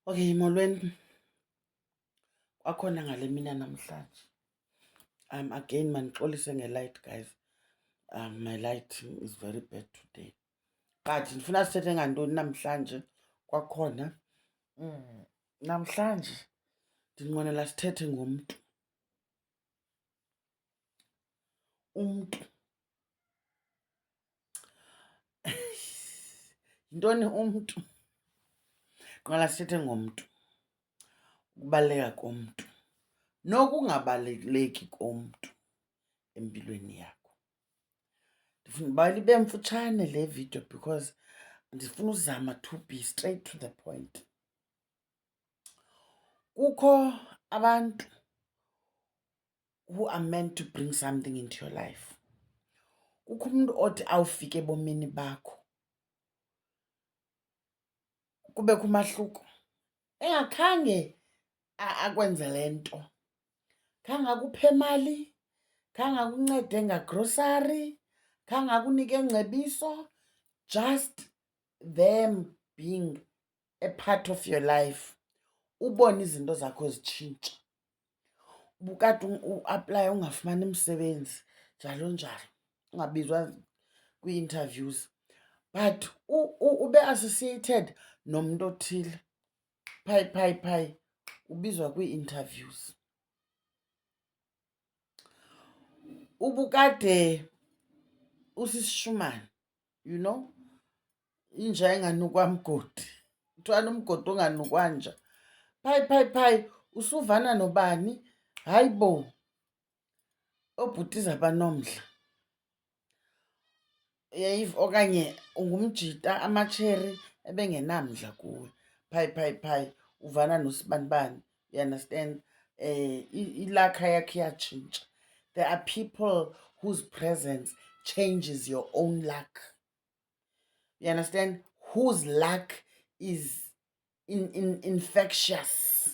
Okay, molweni. Kwakhona ngale mina namhlanje. Again mandixolise nge-light, guys. My light is very bad today. But ndifuna sithethe ngantoni namhlanje kwakhona. Namhlanje ndinqwenela sithethe ngomntu. Umntu. Yintoni umntu? Qala sithethe ngomntu. Ukubaluleka komntu. Nokungabaluleki komntu empilweni yakho. Ndifuna uba ibe mfutshane le video because ndifuna uzama to be straight to the point. Kukho abantu who are meant to bring something into your life. Kukho umuntu othi awufike ebomini bakho kubekho umahluko engakhange akwenze le nto, khange akuphe mali, khange akuncede ngagrosari, khange akunike ngcebiso, just them being a part of your life. Ubone izinto zakho zitshintsha, ubukade uaplaya ungafumani umsebenzi, njalo njalo, ungabizwa kwii-interviews, but ube associated nomuntu othile, phayi ubizwa kwii-interviews. Ubukade usisishumane, you know, inja enganukwa mgodi, kuthiwa umgodi onganukwa nja. Phayi usuvana nobani, hayi bo, oobhutiza abanomdla. Uyayiva, okanye ungumjita, amatsheri ebengenamdla kuwe. Phayi uvana nosibanibani, you understand? Ilakha yakhe iyatshintsha. There are people whose presence changes your own luck. You understand? Whose luck is infectious.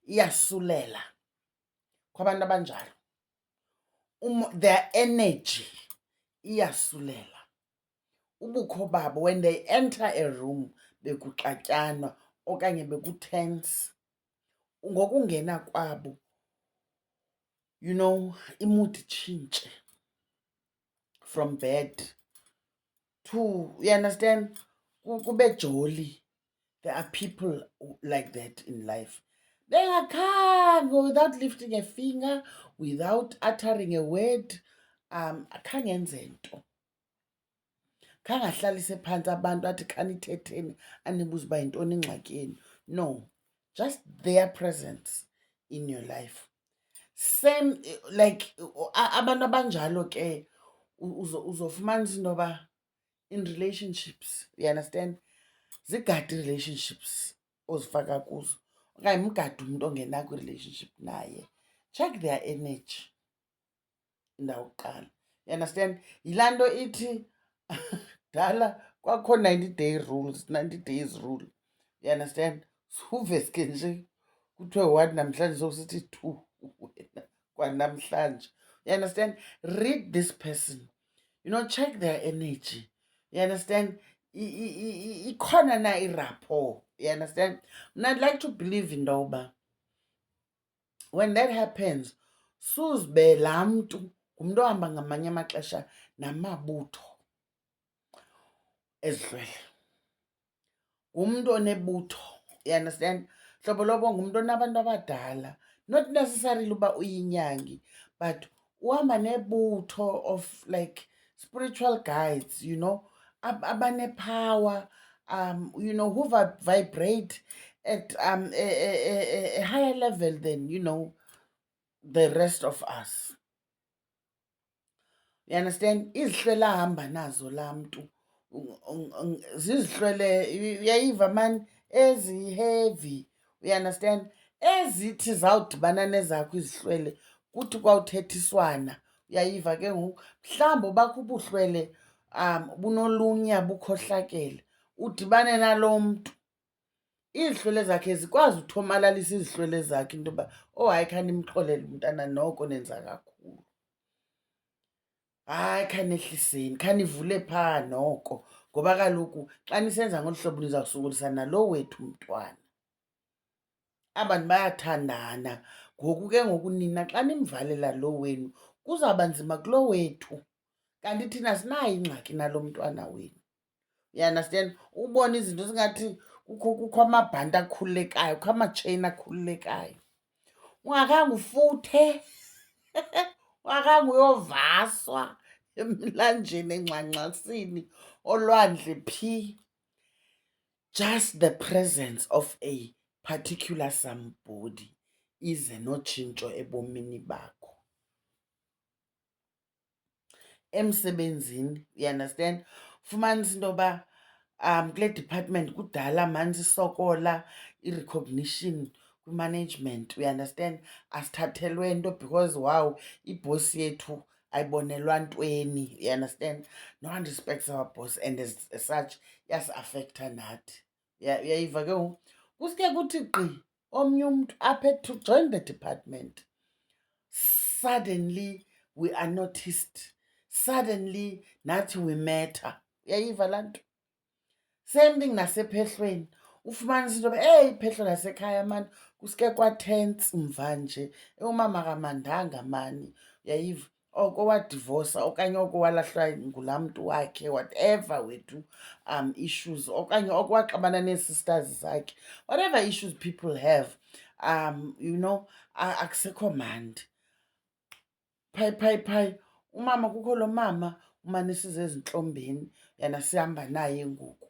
Iyasulela. Kwabantu abanjalo. Their energy iyasulela. Ubukho babo, when they enter a room, bekuxatyanwa okanye bekutense, ngokungena kwabo, you know, imood itshintshe from bad to, you understand, kube jolly. There are people like that in life. Bengakhange, without lifting a finger, without uttering a word, akhange enze nto. Khange ahlalise phantsi abantu athi khanithetheni anibuze uba yintoni ingxaki yenu. No, just their presence in your life. Same, like, abantu abanjalo ke uzofumanisa into yoba in relationships, you understand, zigade relationships ozifaka kuzo, okanye mgade umntu ongena kwi-relationship naye. Check their energy, indawo kuqala. You understand? Yilaa nto ithi dala kwakho 90 days rule. You understand? Suveske nje kuthiwe 1 namhlanje sokusithi 2 wena kwanamhlanje. You understand? Read this person. You know, check their energy. You understand? Ikhona na irapport. You understand? And I'd like to believe in Doba. When that happens, suzbe laa mntu ngumntu ohamba ngamanye amaxesha namabutho ezidlwele. Ngumntu onebutho. You understand? Hlobo lobo ngumntu onabantu abadala. Not necessarily uba uyinyangi, but uhamba nebutho of like spiritual guides, you know, abanepower, you know, who vibrate at a higher level than, you know, the rest of us. You understand? Izihlwele ahamba nazo laa mntu zizihlwele, uyayiva man, ezi-heavy. You understand? Ezithi zawudibana nezakho izihlwele kuthi kwawuthethiswana, uyayiva ke ngoku, mhlawumbi bakho ubuhlwele bunolunya bukhohlakele, udibane nalo mntu, izihlwele zakhe zikwazi uthomalalisa izihlwele zakhe into yoba, oh hayi khanimxolele umntana, noko nenza kakhulu. Hayi khanehliseni, khanivule phaa noko, ngoba kaloku xa nisenza ngolu hlobo niza kusokolisa nalo wethu umntwana. abantu bayathandana. Ngoku ke ngoku nina xa nimvalela lo wenu kuzawuba nzima kulo wethu, kanti thina sinayo ingxaki nalo mntwana wenu. You understand? Ubona izinto singathi kukho amabhanti akhululekayo, kukho amatsheyini akhululekayo. Ungakhange ufuthe ungakhange uyovaswa emlanjeni, engxangxasini, olwandle phi. Just the presence of a particular somebody ize notshintsho ebomini bakho. Emsebenzini, you understand, fumanisa into yoba kule department kudala mani sisokola i-recognition kwi-management, you understand, asithathelwe nto because wow ibhosi yethu ayibonelwa ntweni, you understand. No one respects our boss, and as such iyasi-affecta nathi. Uyayiva ke ngoku? Kusuke kuthi gqi omnye umntu apha to join the department, suddenly we are noticed, suddenly nathi we matter. Uyayiva laa nto? Same thing nasephehlweni. Ufumanisa into yoba iphehlo lasekhaya mani kusuke kwatense mvanje, umama kamandanga mani, uyayiva, oko wadivosa okanye oko walahlwa ngulaa mntu wakhe, whatever wethu issues, okanye oko waxabana nee-sisters zakhe, whatever issues people have, you know, akusekho mandi. Phayi umama, kukho lo mama umane size ezintlombeni, yana sihamba naye ngoku.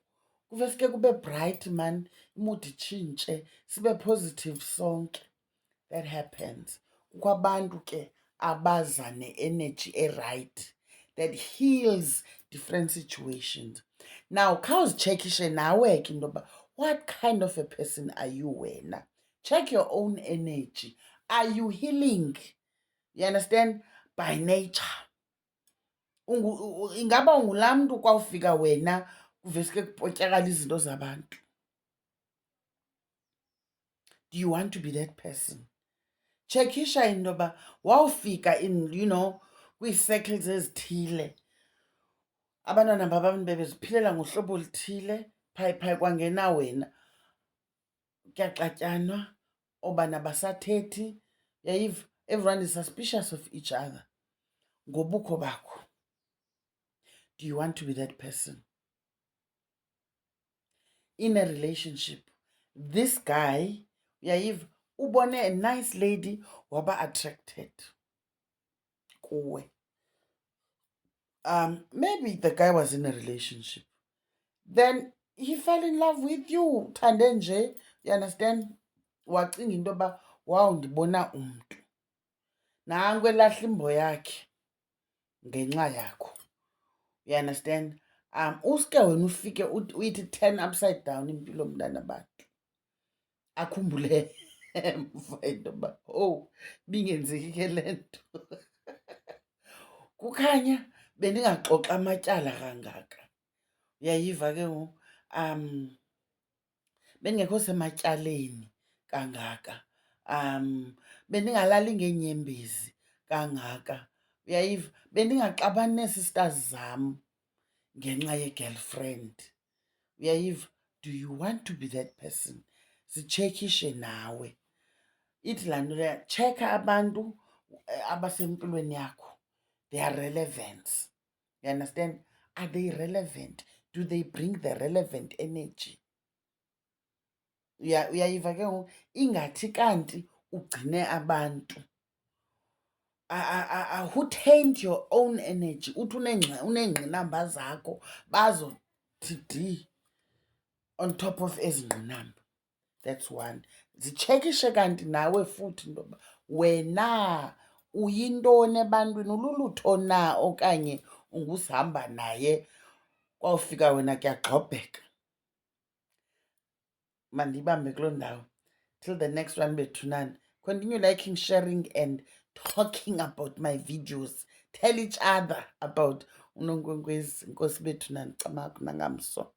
Kuveske kube bright man, imood itshintshe, sibe positive sonke. That happens. Kukho abantu ke abaza ne-energy e-right that heals different situations. Now khawuzitshekishe nawe ke into yoba what kind of a person are you wena? Check your own energy. Are you healing? You understand? By nature. Ingaba ungulaa mntu kwawufika wena kuveske kupotyakala izinto zabantu? Do you want to be that person? Tshekisha into yoba wawufika in, you know, kwii-circles ezithile, abantwana babantu bebeziphilela ngohlobo oluthile, phayi kwangena wena kuyaxatyanwa, obana basathethi, yayiva, everyone is suspicious of each other ngobukho bakho. Do you want to be that person? In a relationship, this guy, uyayiva, ubone a nice lady waba attracted kuwe. Maybe the guy was in a relationship, then he fell in love with you, thande nje, you understand, wacinga into yoba wow ndibona umntu, nanku elahla imbo yakhe ngenxa yakho, you understand. Uske wena ufike uyithi turn upside down impilo mntana bantu, akhumbule emva into yoba owu bingenzeki ke le nto. Kukhanya bendingaxoxa amatyala kangaka, uyayiva ke ngoku, bendingekho sematyaleni kangaka, bendingalali ngeenyembezi kangaka, uyayiva, bendingaxabani nee-sisters zam ngenxa ye-girlfriend, uyayiva. Do you want to be that person? Zitshekishe nawe. Ithi laa nto leya, tshekha abantu abasempilweni yakho, their relevance, you understand. Are they relevant? Do they bring the relevant energy? Uyayiva ke ngoku, ingathi kanti ugcine abantu. Who taint your own energy, uthi uneengqinamba zakho bazothi di on top of ezi ngqinamba. That's one. Zitshekishe kanti nawe futhi into yoba wena uyintoni ebantwini, ululutho na okanye ungusihamba naye kwawufika wena kuyagxobheka. Mandibambe kuloo ndawo. Till the next one, bethunana. Continue liking, sharing, and talking about my videos. Tell each other about uNonkwenkwezi. Enkosi bethunana, camaku nangamso.